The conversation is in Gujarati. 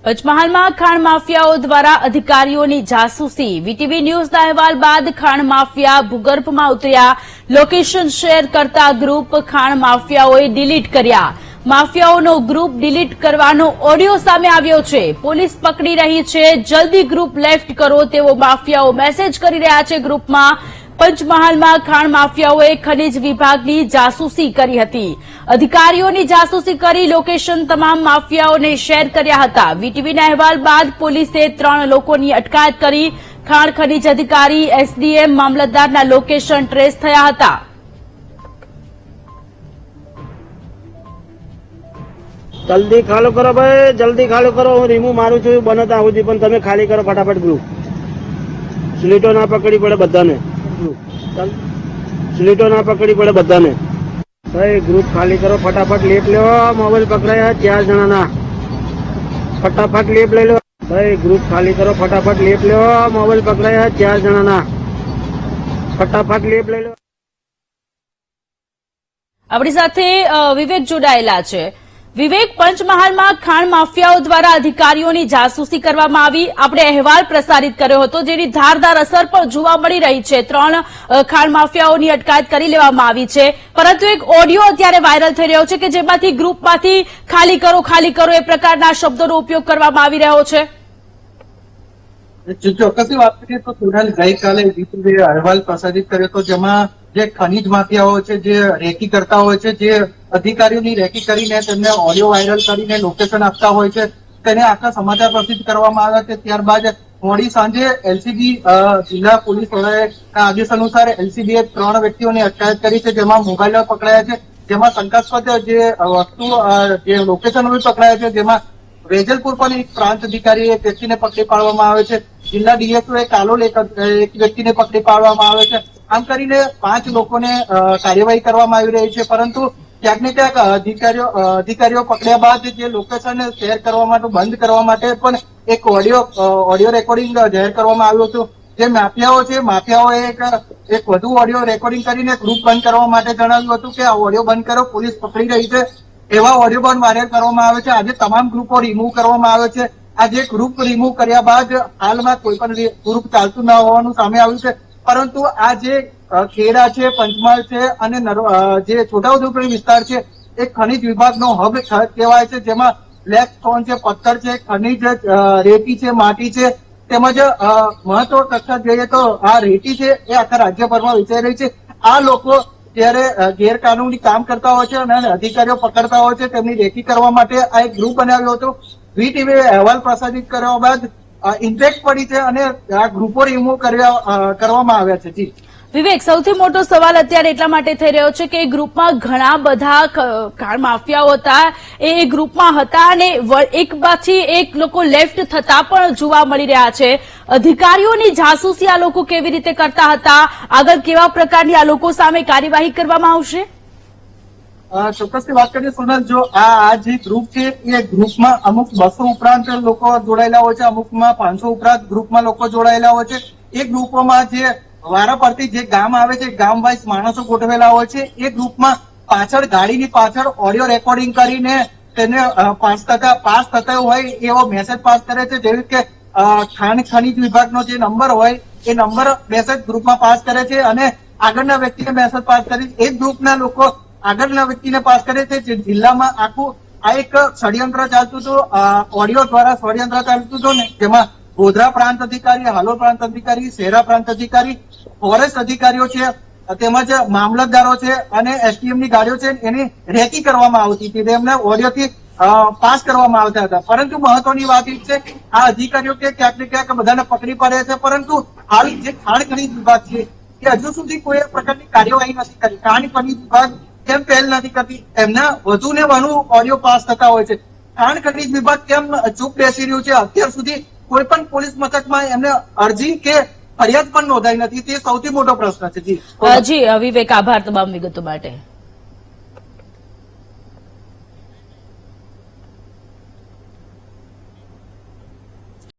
પંચમહાલમાં ખાણ માફિયાઓ દ્વારા અધિકારીઓની જાસૂસી। વીટીવી ન્યૂઝના અહેવાલ બાદ ખાણ માફિયા ભૂગર્ભમાં ઉતર્યા। લોકેશન શેર કરતા ગ્રુપ ખાણ માફિયાઓએ ડિલીટ કર્યા। માફિયાઓનો ગ્રુપ ડિલીટ કરવાનો ઓડિયો સામે આવ્યો છે। પોલીસ પકડી રહી છે। જલ્દી ગ્રુપ લેફ્ટ કરો તેવો માફિયાઓ મેસેજ કરી રહ્યા છે। ગ્રુપમાં પંચમહાલમાં ખાણ માફિયાઓએ ખનીજ વિભાગની જાસૂસી કરી હતી। અધિકારીઓની જાસૂસી કરી લોકેશન તમામ માફિયાઓને શેર કર્યા હતા। વીટીવીના અહેવાલ બાદ પોલીસે 3 લોકોની અટકાયત કરી। ખાણ ખનીજ અધિકારી, એસડીએમ, મામલતદારના લોકેશન ટ્રેસ થયા હતા। जल्दी खाली करो भाई, जल्दी खाली करो। हूँ रीमू मारू छू बनता आવું પણ તમે ખાલી કરો ફટાફટ ગ્રુપ। સ્લીટો ના પકડી પડે બધાને। સ્લીટો ના પકડી પડે બધાને। ભાઈ ગ્રુપ ખાલી કરો ફટાફટ। લેપ લો, મોબાઈલ પકડાયા 4 જણાના। ફટાફટ લેપ લઈ લો ભાઈ। ગ્રુપ ખાલી કરો ફટાફટ। લેપ લો, મોબાઈલ પકડાયા 4 જણાના। ફટાફટ લેપ લઈ લો। આપણી સાથે વિવેક જોડાયેલા છે। વિવેક, પંચમહાલમાં ખાણ માફિયાઓ દ્વારા અધિકારીઓની જાસૂસી કરવામાં આવી। આપણે અહેવાલ પ્રસારિત કર્યો હતો જેની ધારદાર અસર પણ જોવા મળી રહી છે। 3 ખાણ માફિયાઓની અટકાયત કરી લેવામાં આવી છે, પરંતુ એક ઓડિયો અત્યારે વાયરલ થઈ રહ્યો છે કે જેમાંથી ગ્રુપમાંથી ખાલી કરો એ પ્રકારના શબ્દોનો ઉપયોગ કરવામાં આવી રહ્યો છે। ચોક્કસથી વાત કરીએ તો સોનલ ગઈકાલે અહેવાલ પ્રસારિત કર્યો હતો જેમાં જે ખનીજ માફિયાઓ છે, જે રેકી કરતા હોય છે, જે અધિકારીઓની રેકી કરીને તેમને ઓડિયો વાયરલ કરીને લોકેશન આપતા હોય છે, તેને આખા સમાચાર પ્રસિદ્ધ કરવામાં આવ્યા છે। ત્યારબાદ મોડી સાંજે એલસીબી જિલ્લા પોલીસ વડાએ આદેશ અનુસાર એલસીબીએ 3 વ્યક્તિઓની અટકાયત કરી છે, જેમાં મોબાઈલો પકડાયા છે, જેમાં શંકાસ્પદ જે વસ્તુ જે લોકેશન પકડાયા છે, જેમાં વેજલપુર પણ એક પ્રાંત અધિકારી એક વ્યક્તિને પકડી પાડવામાં આવે છે। જિલ્લા ડીએસઓ કાલોલ એક વ્યક્તિને પકડી પાડવામાં આવે છે। આમ કરીને 5 લોકોને કાર્યવાહી કરવામાં આવી રહી છે, પરંતુ ક્યાંક ને ક્યાંક અધિકારીઓ પકડ્યા બાદ જે લોકેશન શેર કરવા માટે બંધ કરવા માટે પણ એક ઓડિયો રેકોર્ડિંગ જાહેર કરવામાં આવ્યું હતું। જે માફિયાઓ છે, માફિયાઓએ એક વધુ ઓડિયો રેકોર્ડિંગ કરીને ગ્રુપ બંધ કરવા માટે જણાવ્યું હતું કે આ ઓડિયો બંધ કરો, પોલીસ પકડી રહી છે। એવા ઓડિયો પણ વાયરલ કરવામાં આવે છે। આજે તમામ ગ્રુપો રિમૂવ કરવામાં આવે છે। આજે ગ્રુપ રિમૂવ કર્યા બાદ હાલમાં કોઈ પણ ગ્રુપ ચાલતું ન હોવાનું સામે આવ્યું છે, પરંતુ આ જે ખેડા છે, પંચમહાલ છે અને જે છોટાઉદેપુર વિસ્તાર છે એ ખનીજ વિભાગનો હબ કહેવાય છે, જેમાં બ્લેક સ્ટોન છે, પથ્થર છે, ખનીજ રેતી છે, માટી છે, તેમજ મહત્વ કક્ષા જોઈએ તો આ રેતી છે એ આખા રાજ્યભરમાં વેચાઈ રહી છે। આ લોકો ત્યારે ગેરકાનૂની કામ કરતા હોય છે અને અધિકારીઓ પકડતા હોય છે, તેમની રેકી કરવા માટે આ એક ગ્રુપ બનાવ્યો હતો। વીટીવીએ અહેવાલ પ્રસારિત કર્યા બાદ ઇમ્પેક્ટ પડી છે અને આ ગ્રુપો રિમૂવ કરવામાં આવ્યા છે। જી વિવેક, સૌથી મોટો સવાલ અત્યારે એટલા માટે થઈ રહ્યો છે કે ગ્રુપમાં ઘણા બધા ખાણ માફિયાઓ હતા, એ ગ્રુપમાં હતા અને એક પછી એક લોકો લેફ્ટ થતા પણ જોવા મળી રહ્યા છે। અધિકારીઓની જાસૂસી આ લોકો કેવી રીતે કરતા હતા? આગળ કેવા પ્રકારની આ લોકો સામે કાર્યવાહી કરવામાં આવશે? ચોક્કસથી વાત કરીએ સોનલ, જો આ જે ગ્રુપ છે એ ગ્રુપમાં અમુક 200 ઉપરાંત લોકો જોડાયેલા હોય છે, અમુકમાં 500 ઉપરાંત ગ્રુપમાં લોકો જોડાયેલા હોય છે। એ ગ્રુપોમાં જે વારા પરથી જે ગામ આવે છે, ગામ વાઇઝ માણસો ગોઠવેલા હોય છે। એ ગ્રુપમાં પાછળ ગાડીની પાછળ ઓડિયો રેકોર્ડિંગ કરીને તેને પાસ થતા હોય એવો મેસેજ પાસ કરે છે, જેવી કે ખાણ ખનીજ વિભાગનો જે નંબર હોય એ નંબર મેસેજ ગ્રુપમાં પાસ કરે છે અને આગળના વ્યક્તિને મેસેજ પાસ કરી એક ગ્રુપના લોકો આગળના વ્યક્તિને પાસ કરે છે। જે જિલ્લામાં આખું આ એક ષડયંત્ર ચાલતું હતું, ઓડિયો દ્વારા ષડયંત્ર ચાલતું હતું ને, જેમાં ગોધરા પ્રાંત અધિકારી, હાલોલ પ્રાંત અધિકારી, શહેરા પ્રાંત અધિકારી, ફોરેસ્ટ અધિકારીઓ છે, તેમજ મામલતદારો છે અને એસટીએમ ની ગાડીઓ છે એની રેકી કરવામાં આવતી હતી, તેમને ઓડિયોથી પાસ કરવામાં આવતા હતા। પરંતુ મહત્વની વાત એ છે આ અધિકારીઓ કે ક્યાંક ને ક્યાંક બધાને પકડી પાડે છે, પરંતુ હાલ જે ખાણ ખનીજ વિભાગ છે એ હજુ સુધી કોઈ પ્રકારની કાર્યવાહી નથી કરી। ખાણ ખનીજ વિભાગ કેમ પહેલ નથી કરતી? એમના વધુ ને વધુ ઓડિયો પાસ થતા હોય છે। ખાણ ખનીજ વિભાગ કેમ ચૂપ બેસી રહ્યું છે? અત્યાર સુધી કોઈ પણ પોલીસ મથકમાં એમને અરજી કે ફરિયાદ પણ નોંધાઈ નથી, તે સૌથી મોટો પ્રશ્ન છે। જી વિવેક, આભાર તમામ વિગતો માટે।